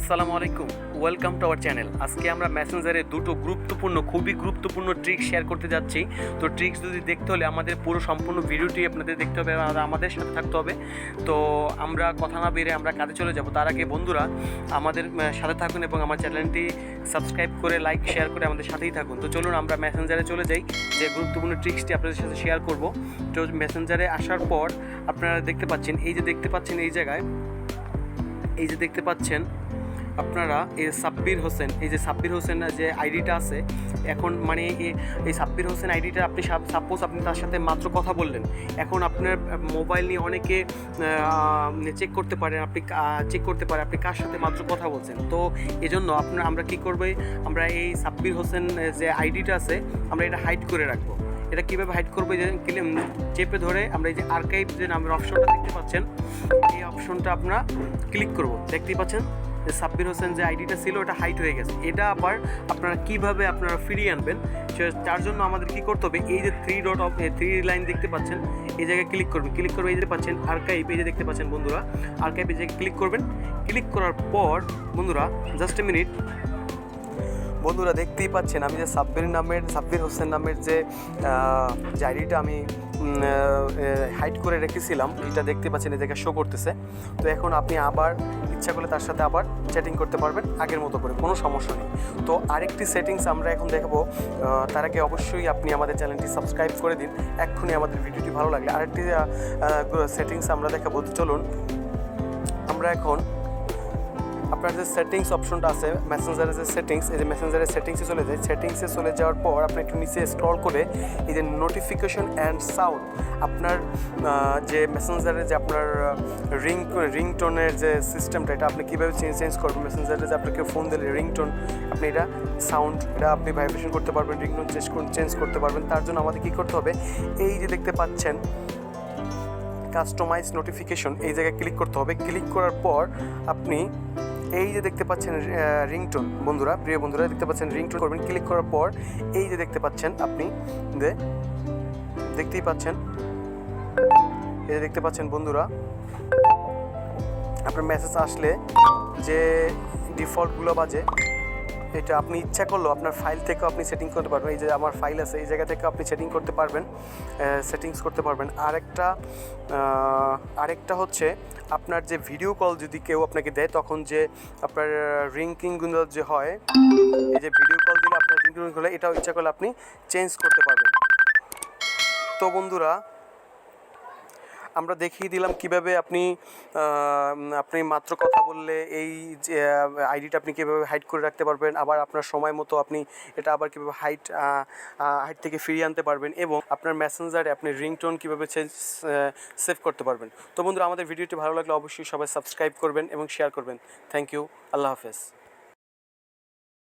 আসসালামু আলাইকুম, welcome to our channel. আজকে আমরা মেসেঞ্জারে দুটো খুবই গুরুত্বপূর্ণ ট্রিক্স শেয়ার করতে যাচ্ছি। তো ট্রিক্স যদি দেখতে হলে আমাদের পুরো সম্পূর্ণ ভিডিওটি আপনাদের দেখতে হবে, আমাদের সাথে থাকতে হবে। তো আমরা কথা না বেরিয়ে আমরা কাজে চলে যাব। তার আগে বন্ধুরা আমাদের সাথে থাকুন এবং আমার চ্যানেলটি সাবস্ক্রাইব করে লাইক শেয়ার করে আমাদের সাথেই থাকুন। তো চলুন আমরা মেসেঞ্জারে চলে যাই, যে গুরুত্বপূর্ণ ট্রিক্সটি আপনাদের সাথে শেয়ার করব। তো মেসেঞ্জারে আসার পর আপনারা দেখতে পাচ্ছেন, এই যে দেখতে পাচ্ছেন এই জায়গায়, এই যে দেখতে পাচ্ছেন আপনারা এই সাব্বির হোসেন, এই যে সাব্বির হোসেন যে আইডিটা আছে এখন, মানে এই সাব্বির হোসেন আইডিটা আপনি সাপোজ আপনি তার সাথে মাত্র কথা বললেন, এখন আপনার মোবাইল নিয়ে অনেকে চেক করতে পারেন, আপনি চেক করতে পারেন আপনি কার সাথে মাত্র কথা বলছেন। তো এজন্য আমরা কী করবো, আমরা এই সাব্বির হোসেন যে আইডিটা আছে আমরা এটা হাইড করে রাখবো। এটা কীভাবে হাইড করবো, যে চেপে ধরে আমরা এই যে আর্কাইভ যে নামের অপশনটা দেখতে পাচ্ছেন, এই অপশনটা আপনারা ক্লিক করবো। দেখতেই পাচ্ছেন যে সাব্বির হোসেন যে আইডিটা ছিল ওটা হাইড হয়ে গেছে। এটা আবার আপনারা কীভাবে আপনারা ফিরিয়ে আনবেন, তার জন্য আমাদের কী করতে হবে, এই যে থ্রি লাইন দেখতে পাচ্ছেন, এই জায়গায় ক্লিক করবেন। এই যে পাচ্ছেন আর্কাইভ, এই যে দেখতে পাচ্ছেন বন্ধুরা আর্কাইভ, এই জায়গায় ক্লিক করবেন। ক্লিক করার পর বন্ধুরা জাস্ট এ মিনিট, বন্ধুরা দেখতেই পাচ্ছেন আমি যে সাব্বির হোসেন নামের যে আইডিটা আমি হাইড করে রেখেছিলাম, এটা দেখতে পাচ্ছেন এই জায়গায় শো করতেছে। তো এখন আপনি আবার ইচ্ছা করলে তার সাথে আবার চ্যাটিং করতে পারবেন আগের মতো করে, কোনো সমস্যা নেই। তো আরেকটি সেটিংস আমরা এখন দেখবো, তার আগে অবশ্যই আপনি আমাদের চ্যানেলটি সাবস্ক্রাইব করে দিন। এক্ষুনি আমাদের ভিডিওটি ভালো লাগলে আরেকটি সেটিংস আমরা দেখাবো। চলুন আমরা এখন আপনার যে সেটিংস অপশনটা আছে মেসেঞ্জারের যে সেটিংস, এই যে মেসেঞ্জারের সেটিংসে চলে যায়। সেটিংসে চলে যাওয়ার পর আপনি একটু নিচে স্ক্রল করে এই যে নোটিফিকেশন অ্যান্ড সাউন্ড, আপনার যে মেসেঞ্জারে যে আপনার রিংটোনের যে সিস্টেমটা, এটা আপনি কীভাবে চেঞ্জ করবেন। মেসেঞ্জারে যে আপনাকে ফোন দিলে রিংটোন, আপনি এটা সাউন্ড, এটা আপনি ভাইব্রেশন করতে পারবেন, রিংটোন চেঞ্জ করতে পারবেন। তার জন্য আমাদের কী করতে হবে, এই যে দেখতে পাচ্ছেন কাস্টমাইজ নোটিফিকেশন, এই জায়গায় ক্লিক করতে হবে। ক্লিক করার পর আপনি এই যে দেখতে পাচ্ছেন রিংটোন, বন্ধুরা প্রিয় বন্ধুরা দেখতে পাচ্ছেন রিংটোন করবেন। ক্লিক করার পর এই যে দেখতে পাচ্ছেন আপনি দেখতেই পাচ্ছেন, এই যে দেখতে পাচ্ছেন বন্ধুরা আপনার মেসেজ আসলে যে ডিফল্টগুলো বাজে, এটা আপনি ইচ্ছা করলেও আপনার ফাইল থেকেও আপনি সেটিং করতে পারবেন। এই যে আমার ফাইল আছে, এই জায়গা থেকে আপনি সেটিং করতে পারবেন, সেটিংস করতে পারবেন। আরেকটা হচ্ছে আপনার যে ভিডিও কল যদি কেউ আপনাকে দেয়, তখন যে আপনার রিংকিংগুলো যে হয়, এই যে ভিডিও কল দিলে আপনার রিংকিং হলে, এটাও ইচ্ছা করলে আপনি চেঞ্জ করতে পারবেন। তো বন্ধুরা আমরা দেখিয়ে দিলাম কিভাবে আপনি মাত্র কথা বললে এই যে আইডিটা আপনি কীভাবে হাইড করে রাখতে পারবেন, আবার আপনার সময় মতো আপনি এটা আবার কীভাবে হাইড থেকে ফিরিয়ে আনতে পারবেন, এবং আপনার মেসেঞ্জারে আপনি রিংটোন কীভাবে সেভ করতে পারবেন। তো বন্ধুরা আমাদের ভিডিওটি ভালো লাগলে অবশ্যই সবাই সাবস্ক্রাইব করবেন এবং শেয়ার করবেন। থ্যাংক ইউ, আল্লাহ হাফেজ।